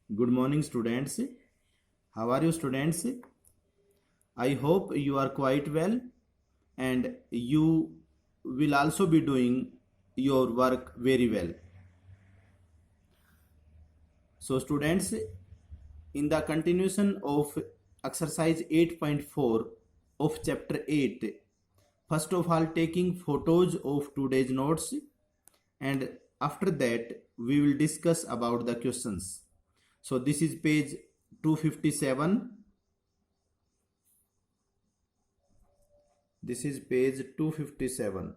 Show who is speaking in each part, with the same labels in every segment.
Speaker 1: Good morning, students. How are you, students? I hope you are quite well and you will also be doing your work very well. So, students, in the continuation of exercise 8.4 of chapter 8, first of all, taking photos of today's notes, and after that, we will discuss about the questions. So, this is page 257. This is page 257.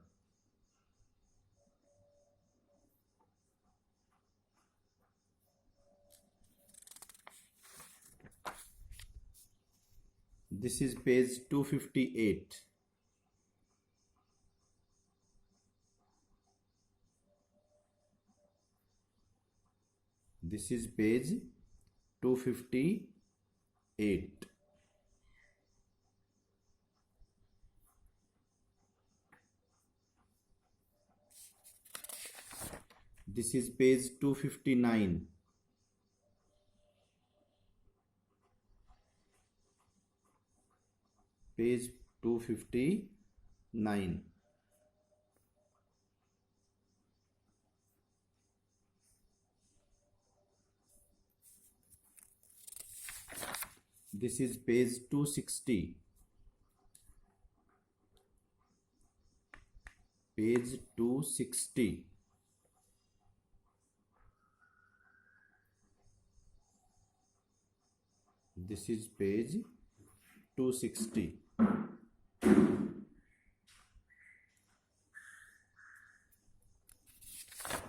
Speaker 1: This is page 258. This is page 258. This is page 259. Page 259. This is page 260. Page 260. This is page 260.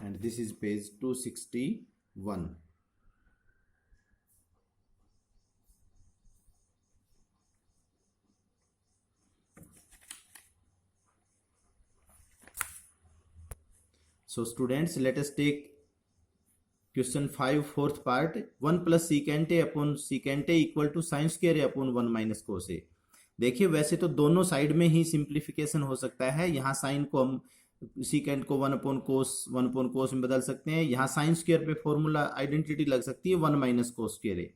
Speaker 1: And this is page 261. So students, let us take question 5 fourth part. 1 plus secant a upon secant a equal to sin square a upon 1 minus cos a. देखिए वैसे तो दोनों side में ही simplification हो सकता है। यहाँ sign को हम सीकेंट को 1 अपॉन कोस में बदल सकते हैं। यहाँ साइन स्क्वायर पे फॉर्मूला आइडेंटिटी लग सकती है 1 माइनस कोस स्क्वायर ए।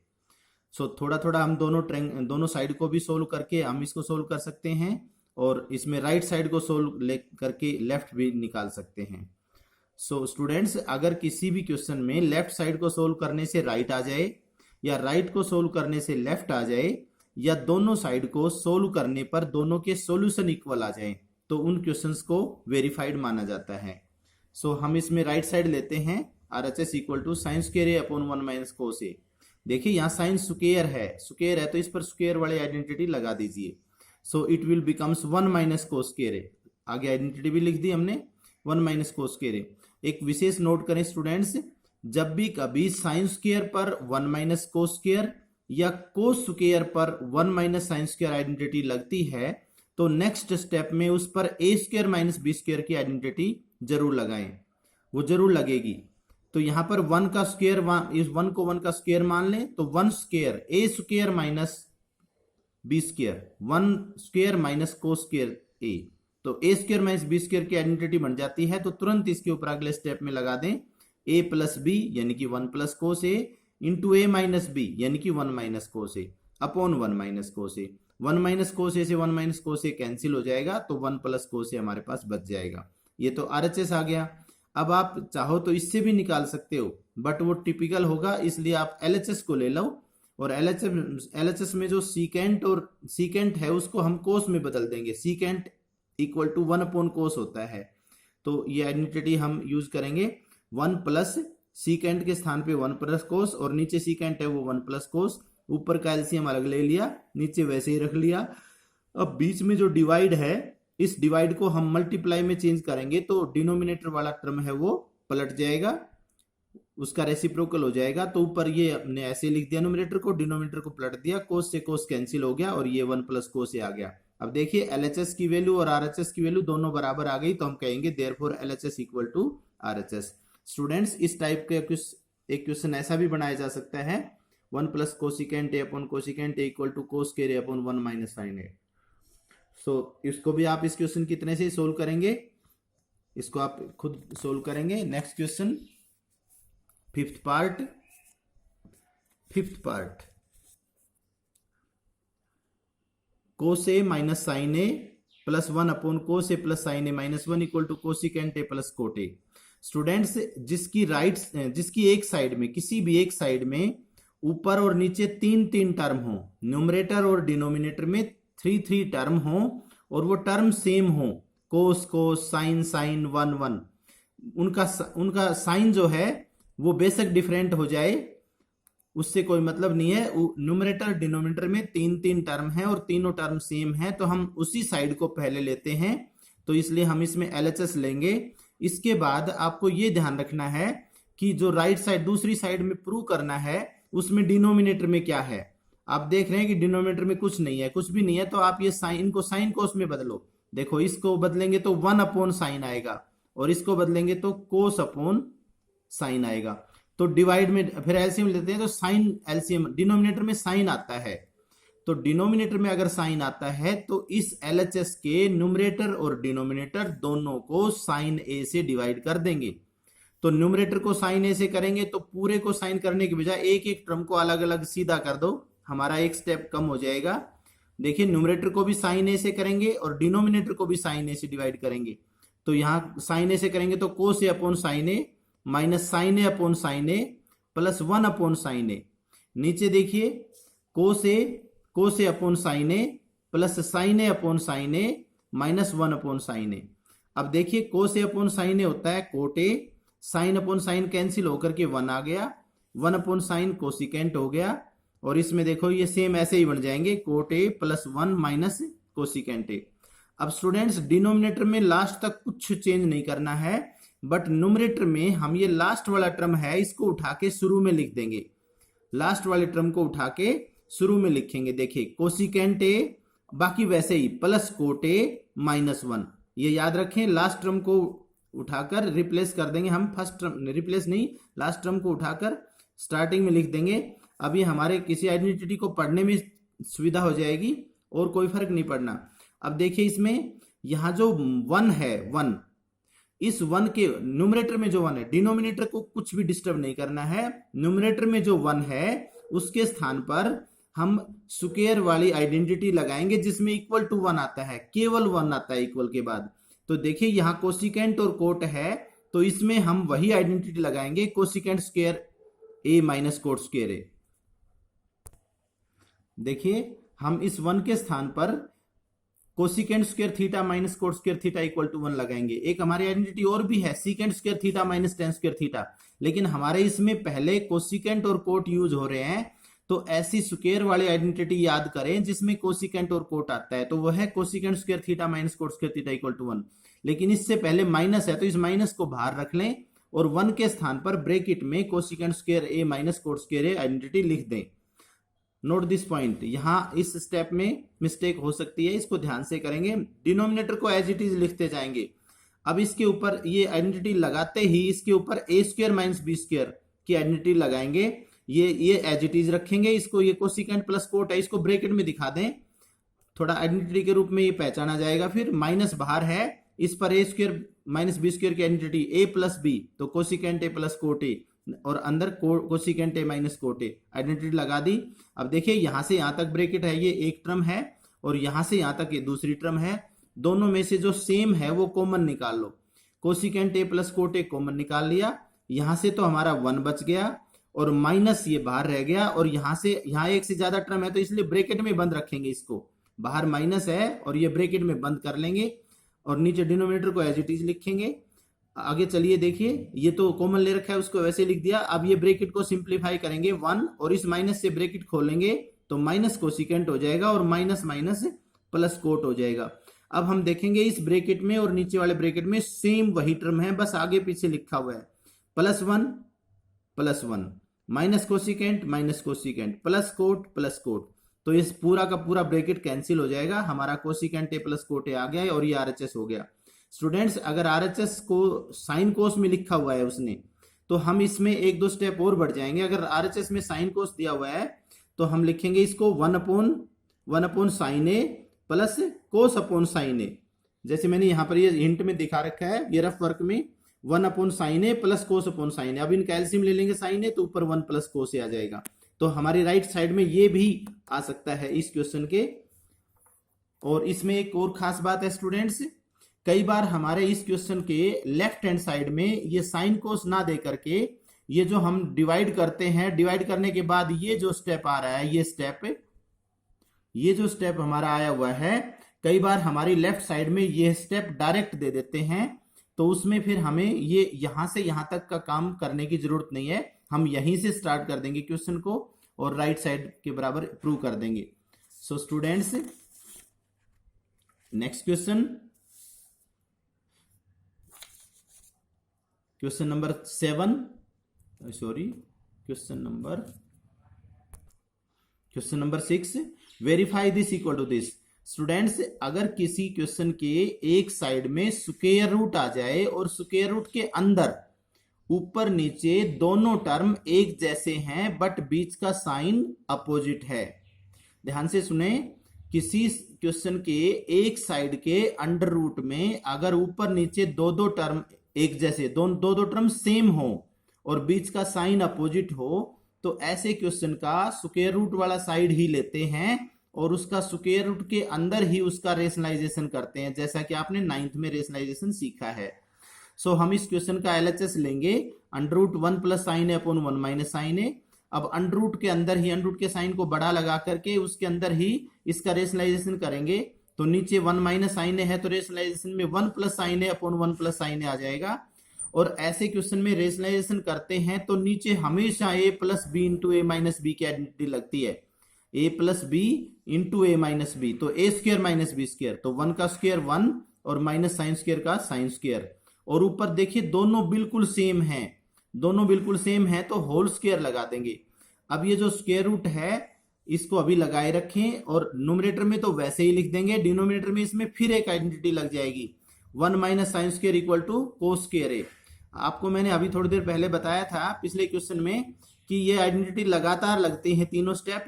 Speaker 1: सो थोड़ा थोड़ा हम दोनों साइड को भी सोल्व करके हम इसको सोल्व कर सकते हैं और इसमें राइट साइड को सोल्व करके लेफ्ट भी निकाल सकते हैं। सो स्टूडेंट्स, अगर किसी भी क्वेश्चन में लेफ्ट साइड को सोल्व करने से राइट आ जाए या राइट को सोल्व करने से लेफ्ट आ जाए या दोनों साइड को सोल्व करने पर दोनों के सॉल्यूशन इक्वल आ जाए तो उन क्वेश्चंस को वेरीफाइड माना जाता है। सो हम इसमें राइट साइड लेते हैं RHS equal to sine square A upon 1 minus cos A. देखिए यहाँ साइन स्क्वायर है तो इस पर स्क्वायर वाले आइडेंटिटी लगा दीजिए। So it will becomes 1 minus cos square A. आगे आइडेंटिटी भी लिख दी हमने 1 माइनस कोस स्क्वायर ए। एक विशेष नोट करें स्टूडेंट्स, जब भी कभी साइन स्क्वायर पर 1 माइनस कोस स्क्वायर या कोस स्क्वायर पर 1 माइनस साइन स्क्वायर आइडेंटिटी लगती है तो नेक्स्ट स्टेप में उस पर ए स्क्वायर माइनस बी स्क्वायर की आइडेंटिटी जरूर लगाएं, वो जरूर लगेगी। तो यहां पर 1 का स्क्वायर, इस 1 को 1 का स्क्वायर मान लें तो 1 square A square minus B square, 1 square minus cos square A, तो A square minus B square की आइडेंटिटी बन जाती है। तो तुरंत इसके ऊपर अगले स्टेप में लगा दें ए प्लस बी यानी कि 1 plus cos A into A minus B यानी कि 1 माइनस कोस ए अपॉन 1 माइनस कोस ए। 1 माइनस कोस ए से 1 माइनस कोस ए कैंसिल हो जाएगा तो 1 प्लस कोस ए हमारे पास बच जाएगा। ये तो RHS आ गया। अब आप चाहो तो इससे भी निकाल सकते हो बट वो टिपिकल होगा, इसलिए आप LHS को ले लो और LHS में जो सीकेंट है उसको हम कोस में बदल देंगे। Secant equal to 1 upon cos होता है तो ये आइडेंटिटी हम यूज करेंगे 1 प्लस सीकेंट के स्थान पे 1 प्लस कोस और नीचे सीकेंट है वो 1 प्लस कोस। ऊपर का एलसीएम अलग ले लिया, नीचे वैसे ही रख लिया। अब बीच में जो डिवाइड है इस डिवाइड को हम मल्टीप्लाई में चेंज करेंगे तो डिनोमिनेटर वाला टर्म है वो पलट जाएगा, उसका रेसिप्रोकल हो जाएगा। तो ऊपर ये हमने ऐसे लिख दिया न्यूमरेटर को, डिनोमिनेटर को पलट दिया, कोस से कोस कैंसिल हो गया और ये 1 प्लस कोस आ गया। अब देखिए LHS की वैल्यू और RHS की वैल्यू दोनों बराबर आ गई तो हम कहेंगे therefore LHS equal to RHS। Students, इस टाइप का एक क्वेश्चन ऐसा भी बनाया जा सकता है 1 plus cosecant A upon cosecant A equal to cos square A upon 1 minus sine A. So इसको भी आप इस क्वेश्चन कितने से सोल्व करेंगे, इसको आप खुद सोल्व करेंगे। Next question 5th part, fifth part, cos A minus sine A plus 1 upon cos A plus sine A minus 1 equal to cosecant A plus cot A. Students, जिसकी एक साइड में, किसी भी एक साइड में ऊपर और नीचे तीन तीन टर्म हो, न्यूमरेटर और डिनोमिनेटर में थ्री थ्री टर्म हो और वो टर्म सेम हो, cos cos sine sine one one, उनका साइन जो है वो बेशक डिफरेंट हो जाए, उससे कोई मतलब नहीं है। न्यूमरेटर डिनोमिनेटर में तीन तीन टर्म है और तीनों टर्म सेम है, तो हम उसी साइड को पहले लेते हैं, तो इसलिए हम इसमें LHS लेंगे। इसके बाद आपको ये ध्यान रखना है कि जो राइट साइड, दूसरी साइड में प्रूव करना है, उसमें डिनोमिनेटर में क्या है। आप देख रहे हैं कि डिनोमिनेटर में कुछ नहीं है, कुछ भी नहीं है, तो आप ये साइन को साइन कोस में बदलो। देखो, इसको बदलेंगे तो 1 अपॉन साइन आएगा और इसको बदलेंगे तो कोस अपॉन साइन आएगा। तो डिवाइड में फिर एलसीएम लेते हैं, तो साइन एलसीएम, डिनोमिनेटर में साइन आता है, तो डिनोमिनेटर में अगर साइन आता है तो इस LHS के न्यूमरेटर और डिनोमिनेटर दोनों को साइन ए से डिवाइड कर देंगे। तो न्यूमरेटर को साइन ए से करेंगे तो पूरे को साइन करने के बजाय एक एक टर्म को अलग अलग सीधा कर दो, हमारा एक स्टेप कम हो जाएगा। देखिए, न्यूमरेटर को भी साइन ए से करेंगे और डिनोमिनेटर को भी साइन ए से डिवाइड करेंगे, तो यहां साइन ए से करेंगे तो कोस ए upon sine A minus sine A upon sine A plus 1 upon sine ए। नीचे देखिए, कोस ए upon sine A plus sine A upon sine A minus 1 upon sine ए। अब देखिए, कोस ए अपॉन साइन ए होता है cot A, sine upon sine cancel होकर के 1 आ गया, 1 upon sine cosecant हो गया, और इसमें देखो ये सेम ऐसे ही बन जाएंगे, cot A plus 1 minus cosecant A. अब स्टूडेंट्स, डिनोमिनेटर में लास्ट तक कुछ चेंज नहीं करना है, बट न्यूमरेटर में हम ये लास्ट वाला टर्म है इसको उठा के शुरू में लिख देंगे, लास्ट वाले टर्म को उठा के शुरू में लिखेंगे। देखिए, कोसिकेंट ए, बाकी वैसे ही प्लस कोट ए माइनस 1, ये याद रखें। लास्ट टर्म को उठाकर रिप्लेस कर देंगे हम, फर्स्ट टर्म रिप्लेस नहीं, लास्ट टर्म को उठाकर स्टार्टिंग में लिख देंगे। अभी हमारे किसी आइडेंटिटी को पढ़ने में सुविधा हो जाएगी और कोई फर्क नहीं पड़ना। अब देखिए, इसमें यहां जो 1 है, 1, इस 1 के न्यूमरेटर में जो 1 है, डिनोमिनेटर को कुछ भी डिस्टर्ब नहीं करना है। न्यूमरेटर में जो 1 है उसके स्थान पर हम स्क्वायर वाली आइडेंटिटी लगाएंगे जिसमें इक्वल टू 1 आता है, केवल 1 आता है इक्वल के बाद। तो देखिए, यहां कोसिकेंट और कोट है, तो इसमें हम वही आइडेंटिटी लगाएंगे, cosecant square A minus cot square A. देखिए, हम इस 1 के स्थान पर cosecant square theta minus cot square theta equal to 1 लगाएंगे। एक हमारी आइडेंटिटी और भी है, secant square theta minus tan square theta, लेकिन हमारे इसमें पहले कोसिकेंट और कोट यूज हो रहे हैं, तो ऐसी स्क्वायर वाली आइडेंटिटी याद करें जिसमें कोसिकेंट और कोट आता है, तो वह है cosecant square theta minus cot square theta equal to 1। लेकिन इससे पहले माइनस है, तो इस माइनस को बाहर रख लें और 1 के स्थान पर ब्रैकेट में cosecant square A minus cot square A identity लिख दें। नोट दिस पॉइंट, यहां इस स्टेप में मिस्टेक हो सकती है, इसको ध्यान से करेंगे। डिनोमिनेटर को एज इट इज लिखते जाएंगे। अब इसके ऊपर ये आइडेंटिटी लगाते ही इसके ऊपर ए स्क्वायर माइनस बी स्क्वायर की आइडेंटिटी लगाएंगे, ये एज इट इज रखेंगे। इसको, ये कोसिकेंट प्लस कोट है, इसको ब्रैकेट में दिखा दें, थोड़ा आइडेंटिटी के रूप में ये पहचाना जाएगा। फिर माइनस बाहर है, इस पर ए स्क्वायर माइनस बी स्क्वायर की आइडेंटिटी ए प्लस बी, तो कोसिकेंट ए प्लस कोट ए, और अंदर cosecant A minus cot A identity लगा दी। अब देखिए, यहां से यहां तक ब्रैकेट है, ये एक टर्म है, और यहां से यहां तक ये दूसरी टर्म है। दोनों में से जो सेम है वो कॉमन निकाल लो। Cosecant A plus cot A common निकाल लिया, यहां से तो हमारा 1 बच गया और माइनस ये बाहर रह गया, और यहां से यहां एक से ज्यादा टर्म है तो इसलिए ब्रैकेट में बंद रखेंगे इसको, बाहर माइनस है और ये ब्रैकेट में बंद कर लेंगे, और नीचे डिनोमिनेटर को एज इट इज लिखेंगे। आगे चलिए, देखिए, ये तो कॉमन ले रखा है उसको वैसे लिख दिया। अब ये ब्रैकेट को सिंप्लीफाई करेंगे 1, और इस माइनस से ब्रैकेट खोलेंगे तो माइनस कोसिकेंट हो जाएगा और माइनस माइनस प्लस कोट हो जाएगा। अब हम देखेंगे इस ब्रैकेट में और नीचे वाले ब्रैकेट में सेम वही टर्म है, बस आगे पीछे लिखा हुआ है, plus 1 minus cosecant plus coat, तो इस पूरा का पूरा ब्रैकेट कैंसिल हो जाएगा, हमारा cosecant A plus cot A आ गया है और ये RHS हो गया। स्टूडेंट्स, अगर RHS को साइन कोस में लिखा हुआ है उसने, तो हम इसमें एक दो स्टेप और बढ़ जाएंगे। अगर RHS में साइन कोस दिया हुआ है तो हम लिखेंगे इसको 1 upon sine A plus cos upon sine ए, जैसे मैंने यहाँ पर ये हिंट में दिखा रखा है, ये रफ वर्क में 1 upon sine A plus cos upon sine ए। अब इनका एलसीएम ले लेंगे साइन ए, तो ऊपर 1 प्लस कोस ए आ जाएगा, तो हमारी राइट साइड में ये भी आ सकता है इस क्वेश्चन के। और इसमें एक और खास बात है स्टूडेंट्स, कई बार हमारे इस क्वेश्चन के लेफ्ट हैंड साइड में ये साइन कोस ना दे करके ये जो हम डिवाइड करते हैं, डिवाइड करने के बाद ये जो स्टेप आ रहा है, ये जो स्टेप हमारा आया हुआ है, कई बार हमारी लेफ्ट साइड में ये स्टेप डायरेक्ट दे देते हैं, तो उसमें फिर हमें ये यहां से यहां तक का काम करने की जरूरत नहीं है, हम यहीं से स्टार्ट कर देंगे क्वेश्चन को और राइट साइड के बराबर प्रूव कर देंगे। So students, next question, question number 7, sorry question number 6, verify this equal to this. Students, अगर किसी क्वेश्चन के एक साइड में स्क्वायर रूट आ जाए और स्क्वायर रूट के अंदर ऊपर नीचे दोनों टर्म एक जैसे हैं बट बीच का साइन अपोजिट है, ध्यान से सुने, किसी क्वेश्चन के एक साइड के अंडर रूट में अगर ऊपर नीचे दो टर्म एक जैसे, दो टर्म सेम हो और बीच का साइन अपोजिट हो, तो ऐसे क्वेश्चन का स्क्वायर रूट वाला साइड ही लेते हैं और उसका स्क्वायर रूट के अंदर ही उसका रेशनलाइजेशन करते हैं, जैसा कि आपने 9th में रेशनलाइजेशन सीखा है। सो हम इस क्वेश्चन का LHS लेंगे, अंडर रूट 1 प्लस साइन ए अपॉन 1 माइनस साइन ए। अब अंडर रूट के अंदर ही, अंडर रूट के साइन को बड़ा लगा करके उसके अंदर ही इसका रेशनलाइजेशन करेंगे, तो नीचे 1 माइनस साइन ए है तो रेशनलाइजेशन में 1 प्लस साइन ए अपॉन 1 प्लस साइन ए आ जाएगा। और ऐसे क्वेश्चन में रेशनलाइजेशन करते हैं तो नीचे हमेशा a plus B into A minus B की आइडेंटिटी लगती है, a plus B into A minus B, तो A square minus B square, तो 1 का स्क्वायर 1 और माइनस साइन स्क्वायर का साइन स्क्वायर। और ऊपर देखिए दोनों बिल्कुल सेम हैं, दोनों बिल्कुल सेम है तो होल स्क्वायर लगा देंगे। अब ये जो स्क्वायर रूट है इसको अभी लगाए रखें और न्यूमरेटर में तो वैसे ही लिख देंगे, डिनोमिनेटर में इसमें फिर एक आइडेंटिटी लग जाएगी, 1 minus sine square equal to cos square A. आपको मैंने अभी थोड़ी देर पहले बताया था पिछले क्वेश्चन में कि ये आइडेंटिटी लगातार लगते हैं तीनों स्टेप।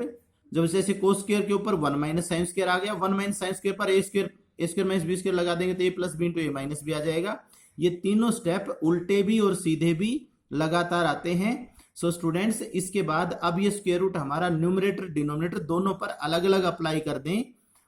Speaker 1: जब जैसे कोस स्क्वायर के ऊपर 1 माइनस साइन स्क्वायर आ गया, 1 माइनस साइन स्क्वायर पर ए स्क्वायर माइनस बी स्क्वायर लगा देंगे तो ए plus B into A minus B आ जाएगा। ये तीनों स्टेप उल्टे भी और सीधे भी लगातार आते हैं। सो स्टूडेंट्स, इसके बाद अब ये स्क्वायर रूट हमारा न्यूमरेटर डिनोमिनेटर दोनों पर अलग अलग अप्लाई कर दें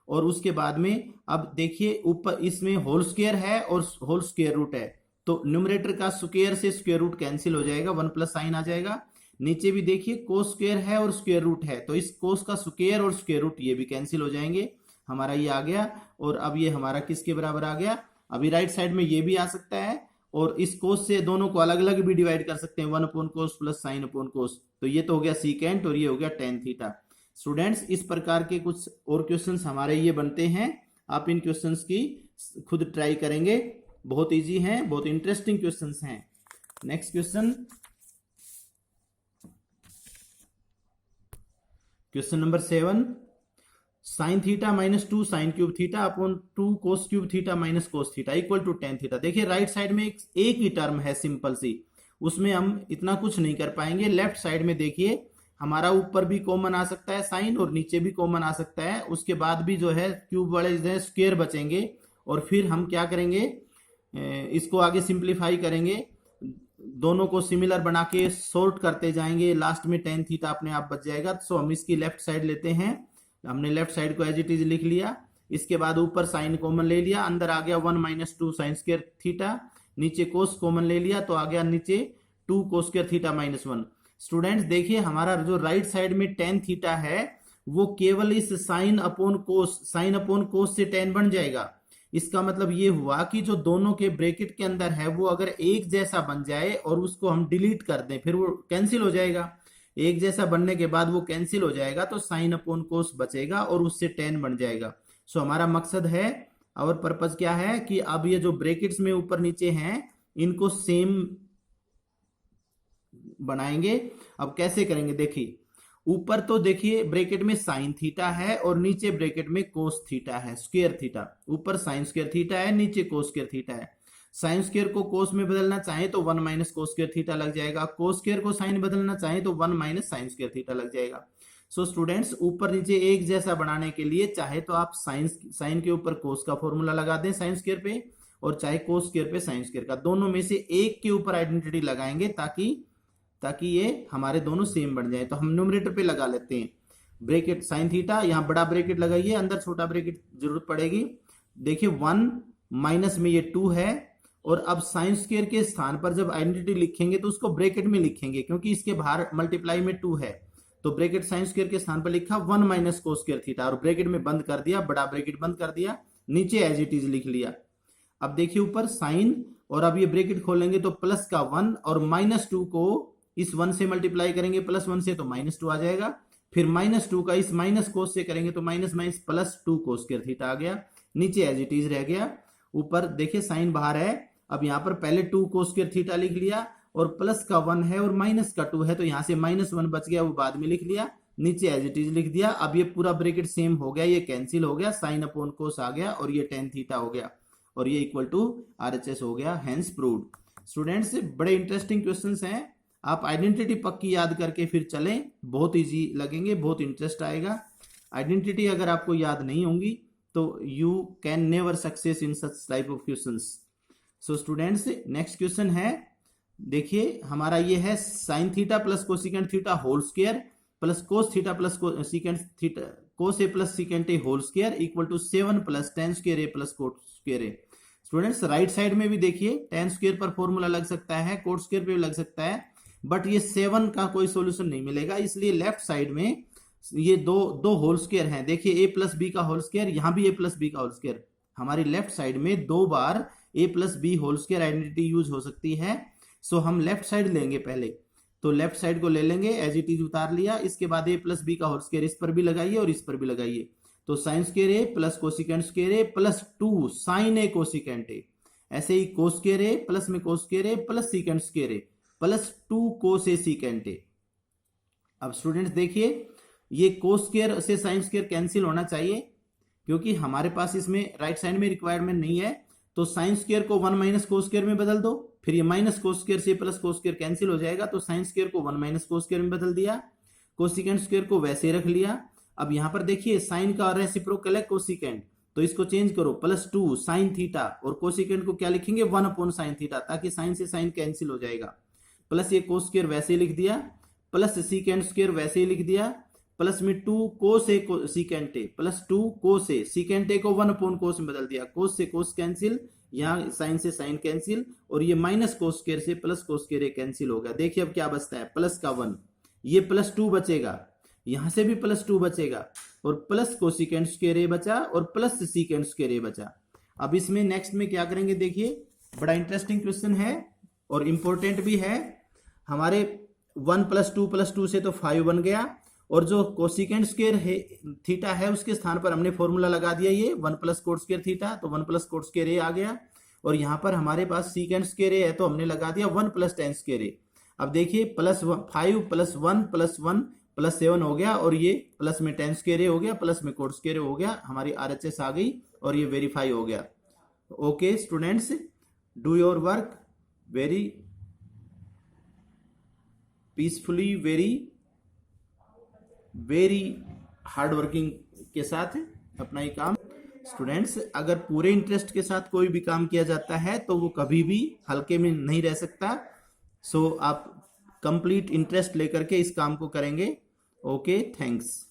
Speaker 1: और उसके बाद में अब देखिए ऊपर इसमें होल स्क्वायर है और होल स्क्वायर रूट है, तो न्यूमरेटर का स्क्वायर से स्क्वायर रूट कैंसिल हो जाएगा, 1 प्लस साइन आ जाएगा। नीचे भी देखिए कोस स्क्वायर है और स्क्वायर रूट है, तो इस कोस का स्क्वायर और स्क्वायर रूट ये भी कैंसिल हो जाएंगे, हमारा ये आ गया। और अब ये हमारा किसके बराबर आ गया, अभी राइट साइड में ये भी आ सकता है और इस कोस से दोनों को अलग अलग भी डिवाइड कर सकते हैं, 1 अपॉन कोस प्लस साइन अपॉन कोस, तो ये तो हो गया सीकेंट और ये हो गया टेन थीटा। स्टूडेंट्स, इस प्रकार के कुछ और क्वेश्चंस हमारे ये बनते हैं, आप इन क्वेश्चंस की खुद ट्राई करेंगे, बहुत इजी हैं, बहुत इंटरेस्टिंग क्वेश्चंस हैं। Next question, question number 7, sine theta minus 2 sine cube theta upon 2 cos cube theta minus cos theta equal to tan theta. देखिए राइट साइड में एक ही टर्म है सिंपल सी, उसमें हम इतना कुछ नहीं कर पाएंगे। लेफ्ट साइड में देखिए हमारा ऊपर भी कॉमन आ सकता है साइन और नीचे भी कॉमन आ सकता है, उसके बाद भी जो है क्यूब वाले जो है स्क्वायर बचेंगे और फिर हम क्या करेंगे, इसको आगे सिंप्लीफाई करेंगे, दोनों को सिमिलर बना के सॉर्ट करते जाएंगे, लास्ट में टेन थीटा अपने आप बच जाएगा। सो हम इसकी लेफ्ट साइड लेते हैं, हमने लेफ्ट साइड को एज इट इज लिख लिया, इसके बाद ऊपर साइन कॉमन ले लिया, अंदर आ गया 1 माइनस 2 साइन स्क्वायर थीटा, नीचे कोस कॉमन ले लिया तो आ गया नीचे 2 cos square theta minus 1। Students देखिए हमारा जो राइट साइड में टेन थीटा है वो केवल इस साइन अपॉन कोस से टेन बन जाएगा। इसका मतलब ये हुआ कि जो दोनों के ब्रैकेट के अंदर है वो अगर एक जैसा बन जाए और उसको हम डिलीट कर दें फिर वो कैंसिल हो जाएगा, एक जैसा बनने के बाद वो कैंसिल हो जाएगा तो साइन अपॉन कोस बचेगा और उससे टेन बन जाएगा। सो हमारा मकसद है और पर्पज क्या है कि अब ये जो ब्रैकेट्स में ऊपर नीचे हैं इनको सेम बनाएंगे। अब कैसे करेंगे, देखिए ऊपर तो देखिए ब्रैकेट में साइन थीटा है और नीचे ब्रैकेट में कोस थीटा है, स्क्वायर थीटा, ऊपर साइन स्क्वायर थीटा है नीचे कोस स्क्वायर थीटा है। साइन स्क्वायर को कोस में बदलना चाहे तो 1 माइनस कोस स्क्वायर थीटा लग जाएगा, कोस स्क्वायर को साइन बदलना चाहे तो 1 माइनस साइन स्क्वायर थीटा लग जाएगा। सो स्टूडेंट्स ऊपर नीचे एक जैसा बनाने के लिए चाहे तो आप साइन के ऊपर कोस का फॉर्मूला लगा दें साइन स्क्वायर पे और चाहे कोस स्क्वायर पे साइन स्क्वायर का, दोनों में से एक के ऊपर आइडेंटिटी लगाएंगे ताकि ये हमारे दोनों सेम बन जाए। तो हम न्यूमरेटर पे लगा लेते हैं ब्रैकेट साइन थीटा, यहाँ बड़ा ब्रैकेट लगाइए, अंदर छोटा ब्रैकेट जरूरत पड़ेगी। देखिए 1 माइनस में ये 2 है, और अब साइन स्क्वायर के स्थान पर जब आइडेंटिटी लिखेंगे तो उसको ब्रैकेट में लिखेंगे, क्योंकि इसके बाहर मल्टीप्लाई में 2 है, तो ब्रैकेट साइन स्क्वायर के स्थान पर लिखा 1 माइनस कोस स्क्वायर थीटा, और ब्रैकेट में बंद कर दिया, बड़ा ब्रैकेट बंद कर दिया, नीचे एज इट इज लिख लिया। अब देखिए ऊपर साइन, और अब ये ब्रैकेट खोलेंगे तो प्लस का 1 और -2 को इस 1 से मल्टीप्लाई करेंगे प्लस 1 से तो -2 आ जाएगा, फिर -2 का इस माइनस कोस से करेंगे तो minus minus plus 2 cos square theta आ गया, नीचे एज इट इज रह गया। ऊपर देखिए साइन बाहर है, अब यहाँ पर पहले 2 कोस स्क्वायर थीटा लिख लिया, और प्लस का 1 है और माइनस का 2 है, तो यहाँ से -1 बच गया, वो बाद में लिख लिया, नीचे एज इट इज लिख दिया। अब ये पूरा ब्रैकेट सेम हो गया, ये कैंसिल हो गया, साइन अपॉन कोस आ गया, और ये tan थीटा हो गया, और ये इक्वल टू RHS हो गया, हेंस प्रूव्ड। स्टूडेंट्स बड़े इंटरेस्टिंग क्वेश्चंस हैं, आप आइडेंटिटी पक्की याद करके फिर चलें, बहुत इजी लगेंगे, बहुत इंटरेस्ट आएगा। आइडेंटिटी अगर आपको याद नहीं होंगी तो you can never success in such type of questions. So students next question है, देखिए हमारा ये है sine theta plus cosecant theta whole square plus cos theta plus secant theta cos A plus secant A whole square equal to 7 plus tan square A plus cot square A. Students right side में भी देखिए tan square पर formula लग सकता है, coat square पे भी लग सकता है, बट ये 7 का कोई सॉल्यूशन नहीं मिलेगा, इसलिए लेफ्ट साइड में ये दो होल स्क्वायर हैं। देखिए a प्लस बी का होल स्क्वायर, यहाँ भी a प्लस बी का होल स्क्वायर, हमारी लेफ्ट साइड में 2 बार a plus B whole square identity use हो सकती है। सो हम लेफ्ट साइड लेंगे पहले, तो लेफ्ट साइड को ले लेंगे, एज इट इज उतार लिया, इसके बाद a प्लस बी का होल स्क्वायर इस पर भी लगाइए और इस पर भी लगाइए, तो sine square A plus cosecant square A plus 2 sine A cosecant A, ऐसे ही कोस स्क्वायर ए प्लस में cos square A plus secant square A plus 2 cos A secant A. अब स्टूडेंट्स देखिए ये कोस स्क्वायर से sine square cancel होना चाहिए, क्योंकि हमारे पास इसमें राइट साइड में रिक्वायरमेंट नहीं है, तो साइन स्क्वायर को 1 माइनस कोस स्क्वायर में बदल दो, फिर ये माइनस कोस स्क्वायर से प्लस कोस स्क्वायर कैंसिल हो जाएगा, तो साइन स्क्वायर को 1 माइनस कोस स्क्वायर में बदल दिया, कोसिकेंट स्क्वायर को वैसे रख लिया। अब यहाँ पर देखिए साइन का रेसिप्रोकल है कोसिकेंट, तो इसको चेंज करो प्लस 2 साइन थीटा, और कोसिकेंट को क्या लिखेंगे 1 अपॉन साइन थीटा, ताकि साइन से साइन कैंसिल हो जाएगा, प्लस ये कोस स्क्वायर वैसे ही लिख दिया, प्लस सीकेंट स्क्वायर वैसे ही लिख दिया, प्लस में 2 cos A secant A plus 2 cos A secant A को 1 अपॉन कोस में बदल दिया, कोस से कोस कैंसिल, यहाँ साइन से साइन कैंसिल, और ये माइनस कोस स्क्वायर से plus cos square A cancel हो गया। देखिए अब क्या बचता है, प्लस का 1, ये प्लस 2 बचेगा, यहां से भी प्लस 2 बचेगा, और प्लस कोसिकेंट स्क्वायर ए बचा और प्लस सीकेंट स्क्वायर ए बचा। अब इसमें नेक्स्ट में क्या करेंगे, देखिए बड़ा इंटरेस्टिंग क्वेश्चन है और इंपॉर्टेंट भी है। हमारे 1 + 2 से तो 5 बन गया, और जो कोसिकेंट स्क्वायर है थीटा है उसके स्थान पर हमने फॉर्मूला लगा दिया, ये 1 प्लस कोट स्क्वायर थीटा, तो 1 प्लस कोट स्क्वायर ए आ गया, और यहाँ पर हमारे पास सीकेंट स्क्वायर ए है तो हमने लगा दिया 1 प्लस tan स्क्वायर ए। अब देखिए प्लस 5 प्लस 1 प्लस 1 प्लस 7 हो गया, और ये प्लस में tan स्क्वायर ए हो गया, प्लस में कोट स्क्वायर ए हो गया, हमारी RHS आ गई और ये वेरीफाई हो गया। Okay students, do your work very peacefully, very hard working के साथ अपना ही काम। स्टूडेंट्स अगर पूरे इंटरेस्ट के साथ कोई भी काम किया जाता है तो वो कभी भी हल्के में नहीं रह सकता। सो आप कंप्लीट इंटरेस्ट लेकर के इस काम को करेंगे। Okay, thanks.